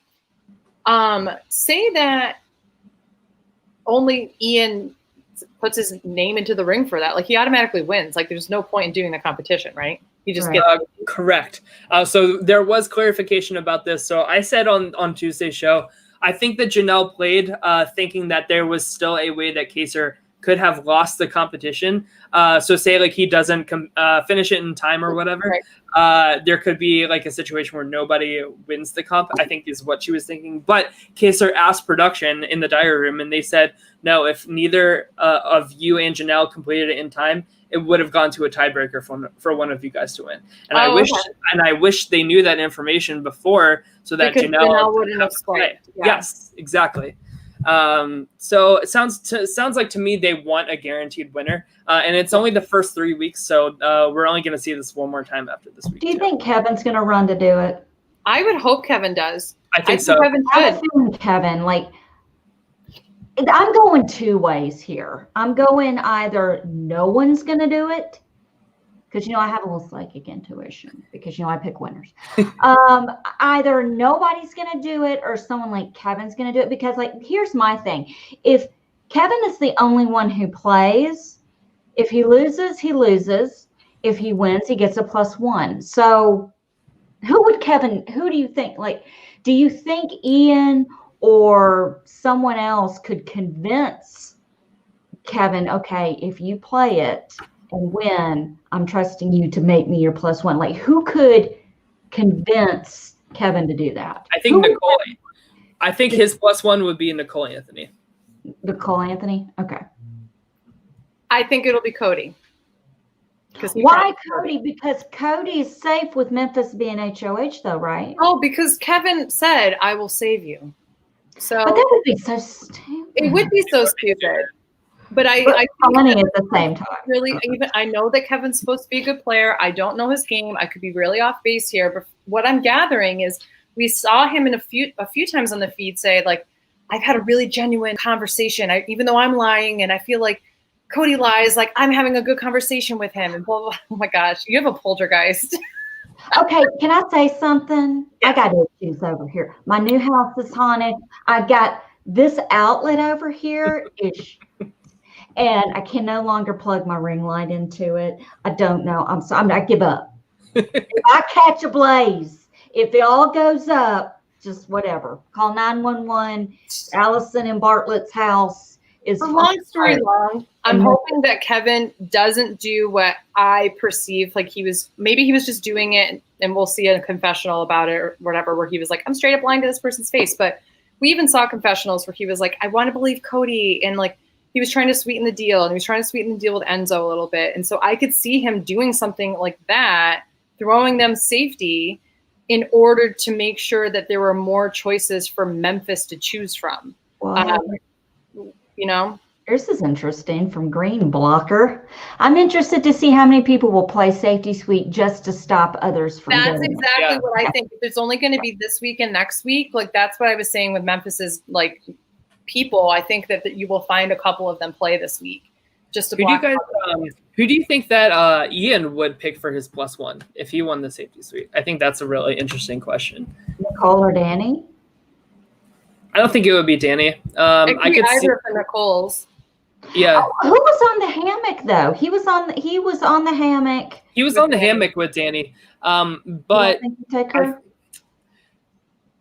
Say that only Ian puts his name into the ring for that, like he automatically wins. Like there's no point in doing the competition, right? You just get correct. So there was clarification about this. So I said on Tuesday's show, I think that Janelle played thinking that there was still a way that Keesha could have lost the competition. So say like he doesn't finish it in time or whatever. Right. There could be like a situation where nobody wins the comp, I think is what she was thinking. But Keesha asked production in the diary room and they said, no, if neither of you and Janelle completed it in time, it would have gone to a tiebreaker for one of you guys to win. And I wish they knew that information before so that Janelle wouldn't have played. Yeah. Yes, exactly. So it sounds like to me they want a guaranteed winner, and it's only the first 3 weeks, so we're only going to see this one more time after this week. Do you think Kevin's going to run to do it? I would hope Kevin does. I think so. Kevin, like, I'm going two ways here. I'm going either no one's going to do it, because, I have a little psychic intuition because, I pick winners. Either nobody's going to do it or someone like Kevin's going to do it, because, like, here's my thing. If Kevin is the only one who plays, if he loses, he loses. If he wins, he gets a +1. So who do you think, like, do you think Ian or someone else could convince Kevin, okay, if you play it and win, I'm trusting you to make me your +1. Like, who could convince Kevin to do that? I think Nicole. I think his +1 would be Nicole Anthony. Nicole Anthony? Okay. I think it'll be Cody. Why Cody? Because Cody is safe with Memphis being HOH, though, right? Oh, because Kevin said, I will save you. So, but that would be so stupid. It would be so stupid. But I funny at the same time. Really, even I know that Kevin's supposed to be a good player. I don't know his game. I could be really off base here, but what I'm gathering is we saw him in a few times on the feed say, like, I've had a really genuine conversation. Even though I'm lying and I feel like Cody lies, like I'm having a good conversation with him and blah blah blah. Oh my gosh, you have a poltergeist. Okay, can I say something? Yeah. I got issues over here. My new house is haunted. I got this outlet over here is. And I can no longer plug my ring light into it. I don't know. I give up. If I catch a blaze, if it all goes up, just whatever. Call 911. Allison and Bartlett's house is. Long story long. I'm hoping that Kevin doesn't do what I perceive like maybe he was just doing it, and we'll see a confessional about it or whatever, where he was like, I'm straight up lying to this person's face. But we even saw confessionals where he was like, I want to believe Cody, and like, he was trying to sweeten the deal, and he was trying to sweeten the deal with Enzo a little bit. And so I could see him doing something like that, throwing them safety in order to make sure that there were more choices for Memphis to choose from. Wow. This is interesting from Green Blocker. I'm interested to see how many people will play Safety Suite just to stop others from That's exactly what I think. If it's only going to be this week and next week, like that's what I was saying with Memphis's, like, people. I think that you will find a couple of them play this week. Just to who do you think that Ian would pick for his +1 if he won the Safety Suite? I think that's a really interesting question. Nicole or Danny? I don't think it would be Danny. I could see either of the Nicoles. Yeah. Who was on the hammock though? He was on the hammock. He was on the hammock with Danny. But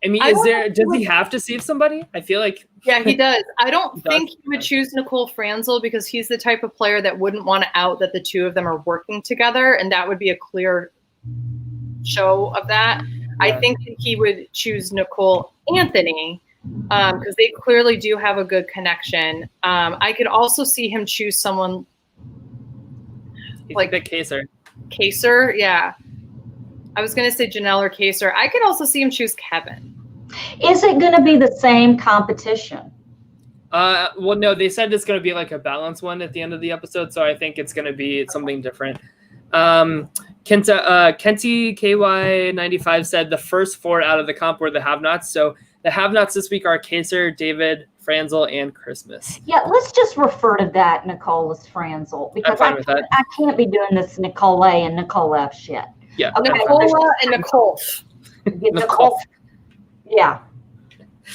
I mean, does he have to save somebody? I feel like. Yeah, he does. I don't think he would choose Nicole Franzel because he's the type of player that wouldn't want to out that the two of them are working together, and that would be a clear show of that. Yeah. I think that he would choose Nicole Anthony because they clearly do have a good connection. I could also see him choose someone like Keesha. Keesha, yeah. I was going to say Janelle or Keesha. I could also see him choose Kevin. Is it going to be the same competition? Well, no, they said it's going to be like a balanced one at the end of the episode, so I think it's going to be something different. Kenty KY95 said the first 4 out of the comp were the have-nots. So the have-nots this week are Keesha, David, Franzel and Christmas. Yeah, let's just refer to that Nicole as Franzel because fine with that. I can't be doing this Nicole A and Nicole F shit. Yeah. Okay. Nicola and Nicole. Nicole. Yeah.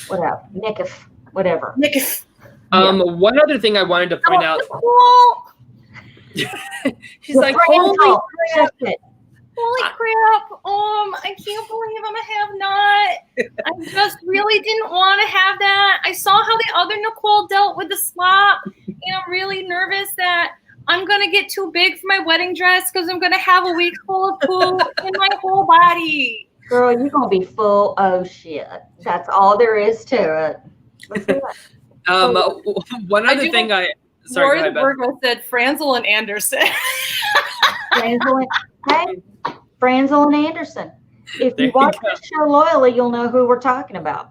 Whatever. Nickif. Whatever. Nickif. One other thing I wanted to point out. Nicole. She's like, holy crap. Holy crap. I can't believe I'm a have-not. I just really didn't want to have that. I saw how the other Nicole dealt with the slop, and I'm really nervous that I'm going to get too big for my wedding dress because I'm going to have a week full of poo in my whole body. Girl, you're going to be full of shit. That's all there is to it. Let's do it. One other thing sorry, Rory the Virgo said Franzel and Anderson. Franzel and Anderson. If you watch the show loyally, you'll know who we're talking about.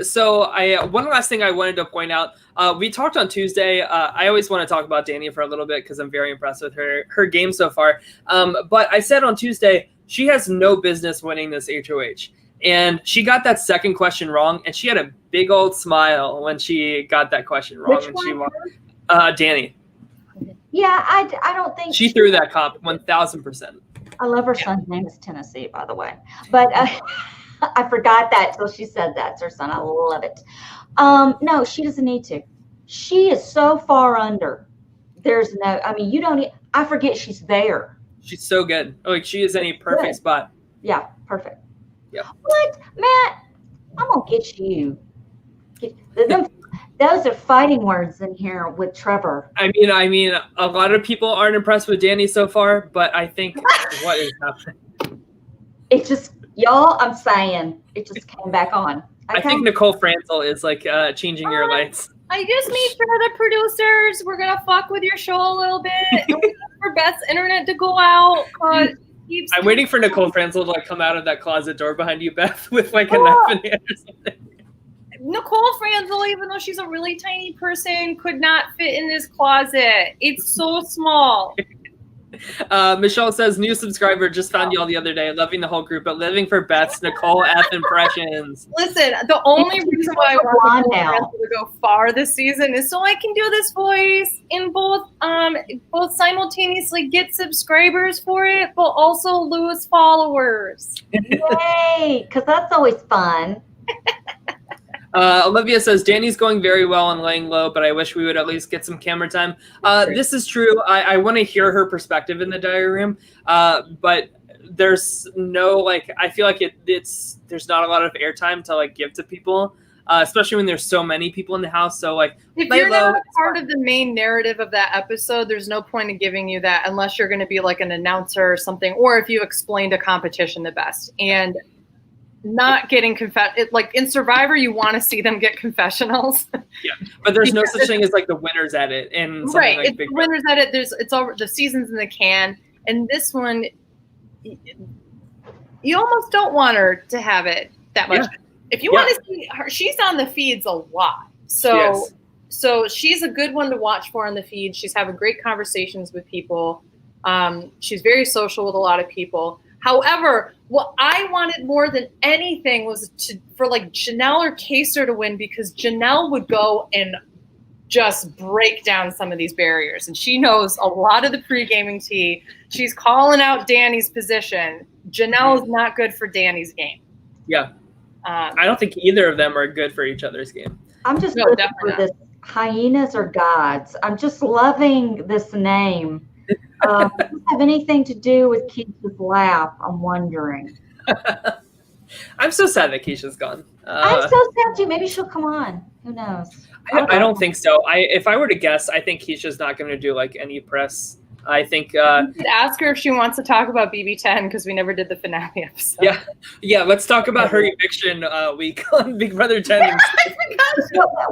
So one last thing I wanted to point out. We talked on Tuesday. I always want to talk about Danny for a little bit because I'm very impressed with her game so far. But I said on Tuesday, she has no business winning this HOH. And she got that second question wrong, and she had a big old smile when she got that question wrong. Which and one? she won. Danny. Yeah, I don't think she threw that comp 1,000%. I love her son's name is Tennessee, by the way. But I forgot that till she said that's her son. I love it. No, she doesn't need to. She is so far under. There's no, I mean, you don't need, I forget she's there. She's so good. Like, she is in a perfect spot. Yeah, perfect. Yeah. What? Matt, I'm going to get you. Those are fighting words in here with Trevor. I mean, a lot of people aren't impressed with Danny so far, but I think what is happening? It just, y'all, I'm saying, it just came back on. Okay? I think Nicole Franzel is like changing your lights. I just made sure the producers were going to fuck with your show a little bit. I'm waiting for Beth's internet to go out. I'm waiting for Nicole Franzel to like come out of that closet door behind you, Beth, with like a knife in hand or something. Nicole Franzel, even though she's a really tiny person, could not fit in this closet. It's so small. Michelle says, new subscriber, just found y'all the other day. Loving the whole group, but living for Beth's Nicole F impressions. Listen, the only reason why I want Nicole to go far this season is so I can do this voice and both simultaneously get subscribers for it, but also lose followers. Yay! Because that's always fun. Olivia says, Danny's going very well and laying low, but I wish we would at least get some camera time. This is true. I want to hear her perspective in the diary room, but there's no, like, I feel like there's not a lot of airtime to, like, give to people, especially when there's so many people in the house. So, like, if you're not part of the main narrative of that episode, there's no point in giving you that unless you're going to be, like, an announcer or something, or if you explained a competition the best. And not getting like in Survivor, you want to see them get confessionals. Yeah, but there's no such thing as like the winners edit and right. Like it's Big winners edit. It's all the seasons in the can, and this one, you almost don't want her to have it that much. Yeah. If you want to see her, she's on the feeds a lot. So she's a good one to watch for on the feed. She's having great conversations with people. She's very social with a lot of people. However, what I wanted more than anything was for like Janelle or Kaser to win, because Janelle would go and just break down some of these barriers. And she knows a lot of the pre-gaming tea. She's calling out Danny's position. Janelle is not good for Danny's game. Yeah. I don't think either of them are good for each other's game. I'm just looking for this hyenas or gods. I'm just loving this name. Does it have anything to do with Keisha's laugh? I'm wondering. I'm so sad that Keisha's gone. I'm so sad too. Maybe she'll come on. Who knows? I don't think so. If I were to guess, I think Keisha's not going to do like any press. I think you could ask her if she wants to talk about BB10 because we never did the finale episode. Yeah. Let's talk about her eviction week on Big Brother 10.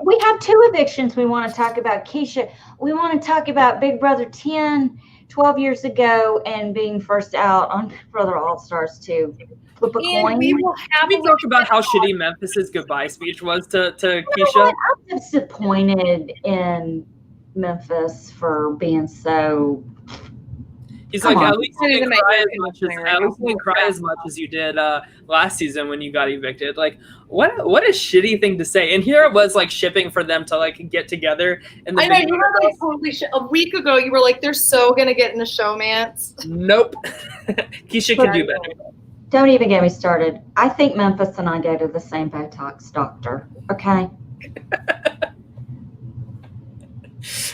We have 2 evictions we want to talk about. Keesha, we want to talk about Big Brother 10, 12 years ago, and being first out on Big Brother All Stars 2. Flip a coin. We talk about how shitty Memphis's goodbye speech was to Keisha. I'm disappointed in Memphis for being so. He's Come like, on. at least you didn't cry as much as you did last season when you got evicted. Like, what a shitty thing to say. And here it was like shipping for them to like get together. And I know you were like totally a week ago. You were like, they're so gonna get in the showmance. Nope. Keesha can do better. Don't even get me started. I think Memphis and I go to the same Botox doctor. Okay.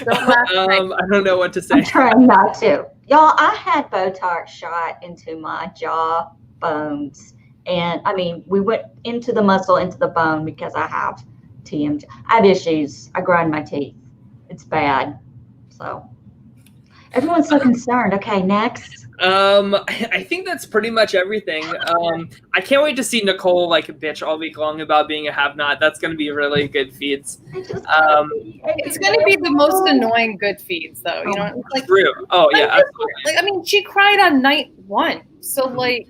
I don't know what to say. I'm trying not to. Y'all, I had Botox shot into my jaw bones. And I mean, we went into the muscle, into the bone because I have TMJ. I have issues. I grind my teeth. It's bad. So everyone's so concerned. Okay, next. I think that's pretty much everything. I can't wait to see Nicole like bitch all week long about being a have-not. That's going to be really good feeds. It's going to be the most annoying good feeds, though. You know, like true. Oh yeah, absolutely. Like I mean, she cried on night 1, so like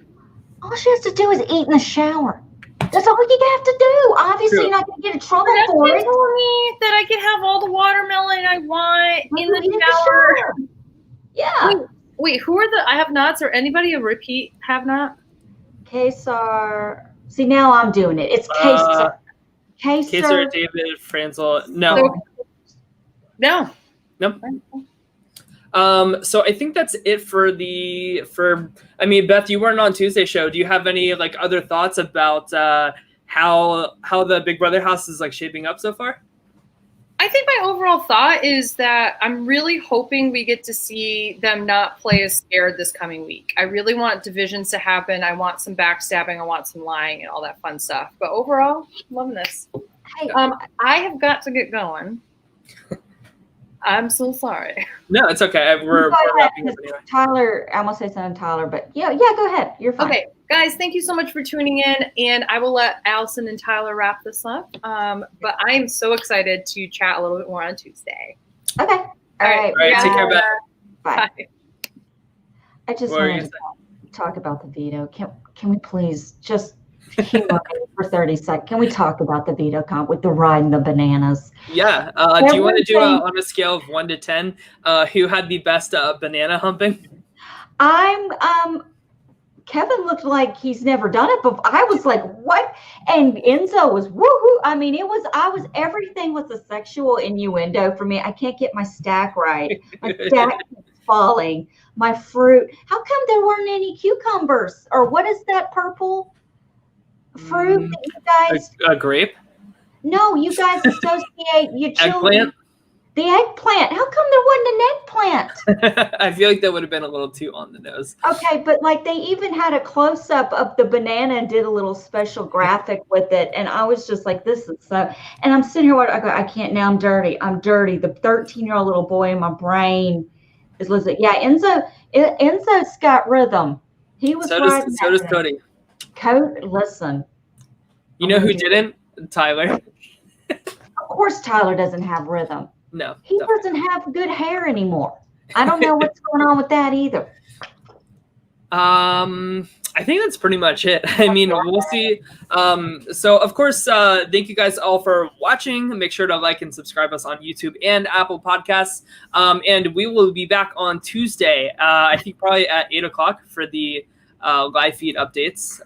all she has to do is eat in the shower. That's all you have to do. Obviously, true. You're not going to get in trouble that's for it. Telling me that I can have all the watermelon I want in the shower. Yeah. Wait, who are the I have nots or anybody a repeat have not? Kesar. See, now I'm doing it. It's Kesar. Kesar, David, Franzel. No. No. Nope. So I think that's it I mean, Beth, you weren't on Tuesday show. Do you have any like other thoughts about how the Big Brother house is like shaping up so far? I think my overall thought is that I'm really hoping we get to see them not play as scared this coming week. I really want divisions to happen. I want some backstabbing. I want some lying and all that fun stuff. But overall, I'm loving this. Hey, I have got to get going. I'm so sorry. No, it's okay. We're wrapping up anyway. Tyler, I almost say something, Tyler, but yeah, go ahead. You're fine. Okay, guys, thank you so much for tuning in, and I will let Allison and Tyler wrap this up. But I am so excited to chat a little bit more on Tuesday. Okay. All right. Take care, Beth. Bye. I just wanted to talk about the veto. Can we please just humor me for 30 seconds? Can we talk about the veto comp with the ride and the bananas? Yeah. Do you want to do on a scale of 1 to 10 who had the best banana humping? Kevin looked like he's never done it before. I was like, what? And Enzo was woohoo. I mean, everything was a sexual innuendo for me. I can't get my stack right. My stack keeps falling. My fruit. How come there weren't any cucumbers? Or what is that purple fruit that you guys? A grape? No, you guys associate your children. Eggplant? The eggplant. How come there wasn't an eggplant? I feel like that would have been a little too on the nose. Okay, but like they even had a close up of the banana and did a little special graphic with it. And I was just like, this is so, and I'm sitting here, I go, I can't, now I'm dirty. I'm dirty. The 13-year-old little boy in my brain is listening. Yeah, Enzo's got rhythm. He was so does Cody. Listen. You know who didn't? Tyler. Of course Tyler doesn't have rhythm. No. He doesn't have good hair anymore. I don't know what's going on with that either. I think that's pretty much it. I mean, we'll see. So of course, thank you guys all for watching. Make sure to like and subscribe us on YouTube and Apple Podcasts. And we will be back on Tuesday. I think probably at 8:00 for the live feed updates.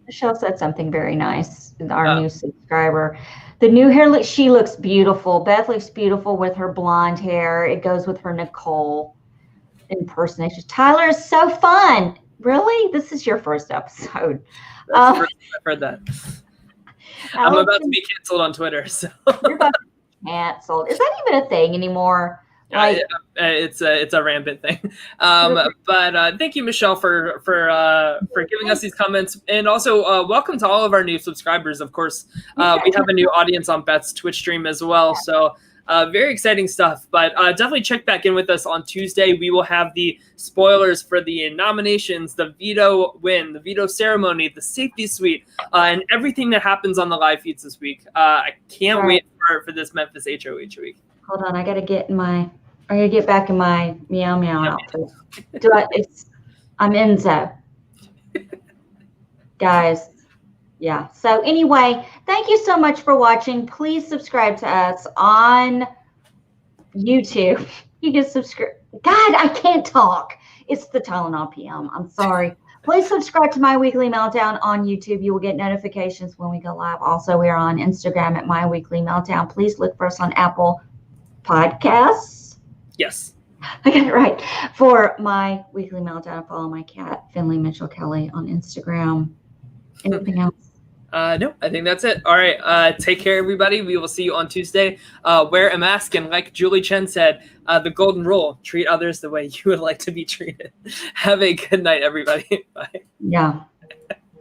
Michelle said something very nice. Our new subscriber. The new hair, she looks beautiful. Beth looks beautiful with her blonde hair. It goes with her Nicole impersonation. Tyler is so fun. Really? This is your first episode. That's the first time I've heard that. I'm about to be canceled on Twitter. So you're about to be canceled. Is that even a thing anymore? Like, it's a rampant thing. But thank you, Michelle, for giving us these comments, and also welcome to all of our new subscribers. Of course, we have a new audience on Beth's Twitch stream as well. So very exciting stuff. But definitely check back in with us on Tuesday. We will have the spoilers for the nominations, the veto win, the veto ceremony, the safety suite, and everything that happens on the live feeds this week. I can't wait for this Memphis HOH week. Hold on, I gotta get back in my meow meow outfit. I'm Enzo. Guys, yeah. So anyway, thank you so much for watching. Please subscribe to us on YouTube. You can subscribe. God, I can't talk. It's the Tylenol PM. I'm sorry. Please subscribe to My Weekly Meltdown on YouTube. You will get notifications when we go live. Also, we are on Instagram at My Weekly Meltdown. Please look for us on Apple Podcasts. Yes. I got it right. For My Weekly Meltdown, follow my cat, Finley Mitchell Kelly, on Instagram. Anything else? No, I think that's it. All right. Take care, everybody. We will see you on Tuesday. Wear a mask. And like Julie Chen said, the golden rule, treat others the way you would like to be treated. Have a good night, everybody. Bye. Yeah.